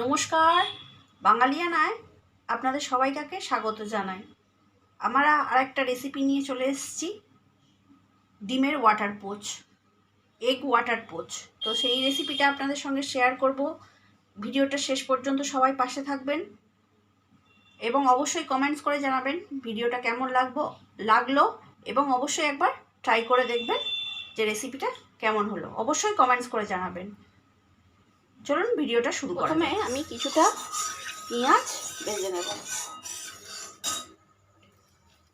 নমস্কার, বাঙালিয়ানায় আপনাদের সবাইকে স্বাগত জানাই। আমরা আরেকটা রেসিপি নিয়ে চলে এসেছি, ডিমের water poach, egg water poach. তো সেই রেসিপিটা আপনাদের সঙ্গে শেয়ার করব। ভিডিওটা শেষ পর্যন্ত সবাই পাশে থাকবেন এবং অবশ্যই কমেন্টস করে জানাবেন ভিডিওটা কেমন লাগলো এবং অবশ্যই একবার ট্রাই করে দেখবেন যে রেসিপিটা কেমন হলো। অবশ্যই কমেন্টস করে জানাবেন। চলুন ভিডিওটা শুরু করি। প্রথমে আমি কিছুটা পেঁয়াজ ভেজে নেব।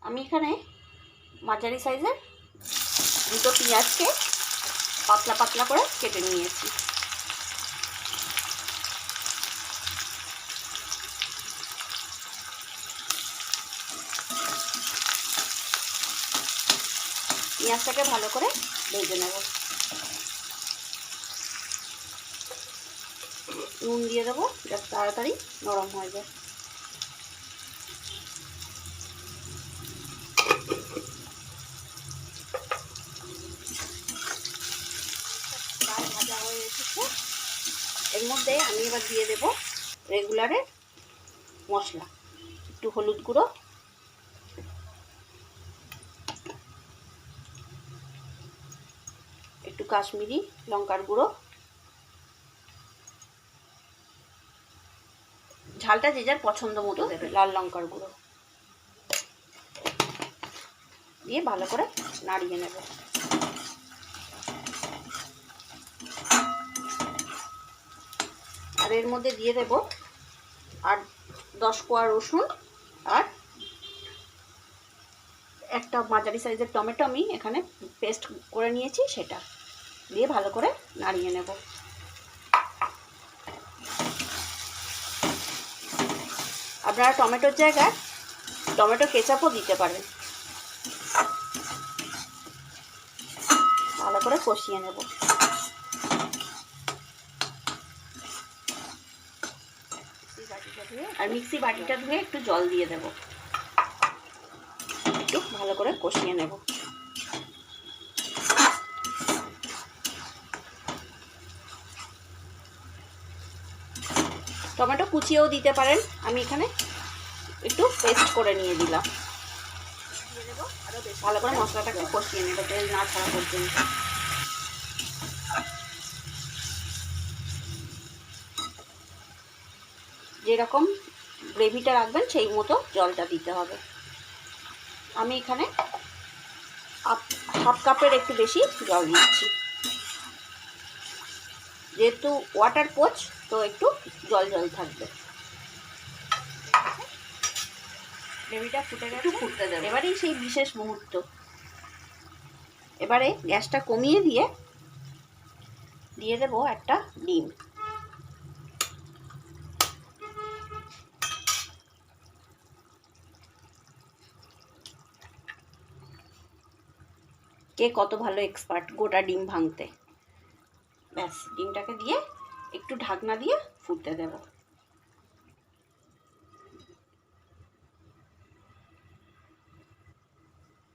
আমি এখানে মাঝারি সাইজের দুটো পেঁয়াজকে পাতলা পাতলা করে কেটে নিয়েছি। পেঁয়াজটাকে ভালো করে ভেজে নেব। নুন দিয়ে দেবো যাতে তাড়াতাড়ি নরম হয়ে যায়। প্রায় ভাজা হয়ে এসেছে। এর মধ্যে আমি এবার দিয়ে দেব রেগুলারের মশলা, একটু হলুদ গুঁড়ো, একটু কাশ্মীরি লঙ্কার গুঁড়ো, ঝালটা যে যার পছন্দ মতো দেবে, লাল লঙ্কার গুঁড়ো দিয়ে ভালো করে নাড়িয়ে নেব। আর এর মধ্যে দিয়ে দেব 8-10 কোয়া রসুন আর একটা মাঝারি সাইজের টমেটো আমি এখানে পেস্ট করে নিয়েছি, সেটা দিয়ে ভালো করে নাড়িয়ে নেব। আপনারা টমেটোর জায়গায় টমেটো কেচাপও দিতে পারেন। ভালো করে কষিয়ে নেব। আর মিক্সি বাটিটা ধুয়ে একটু জল দিয়ে দেব, একটু ভালো করে কষিয়ে নেব। টমেটো কুচিয়েও দিতে পারেন, আমি এখানে একটু পেস্ট করে নিয়ে দিলাম। দিয়ে দেবো আরও বেশ ভালো করে মশলাটাকে কষিয়ে নেব তেল না ছাড়া পর্যন্ত। যেরকম গ্রেভিটা রাখবেন সেই মতো জলটা দিতে হবে। আমি এখানে হাফ কাপের একটু বেশি জল দিচ্ছি, যেহেতু ওয়াটার পোচ তো একটু জল জল থাকবে। গ্রেভিটা ফুটতে দেবে। এবারেই সেই বিশেষ মুহূর্ত। এবারে গ্যাসটা কমিয়ে দিয়ে দেব একটা ডিম। কে কত ভালো এক্সপার্ট গোটা ডিম ভাঙতে। ব্যাস, ডিমটাকে দিয়ে একটু ঢাকনা দিয়ে ফুটতে দেব।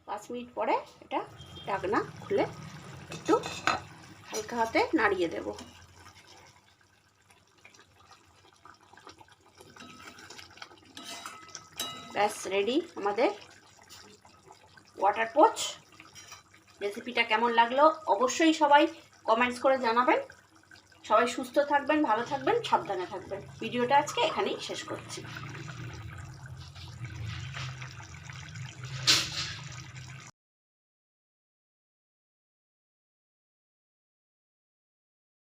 পাঁচ মিনিট পরে এটা ঢাকনা খুলে একটু হালকা হাতে নাড়িয়ে দেব। ব্যাস রেডি আমাদের ওয়াটার পোচ। রেসিপিটা কেমন লাগলো অবশ্যই সবাই কমেন্টস করে জানাবেন। সবাই সুস্থ থাকবেন, ভালো থাকবেন, সাবধানে থাকবেন। ভিডিওটা আজকে এখানেই শেষ করছি।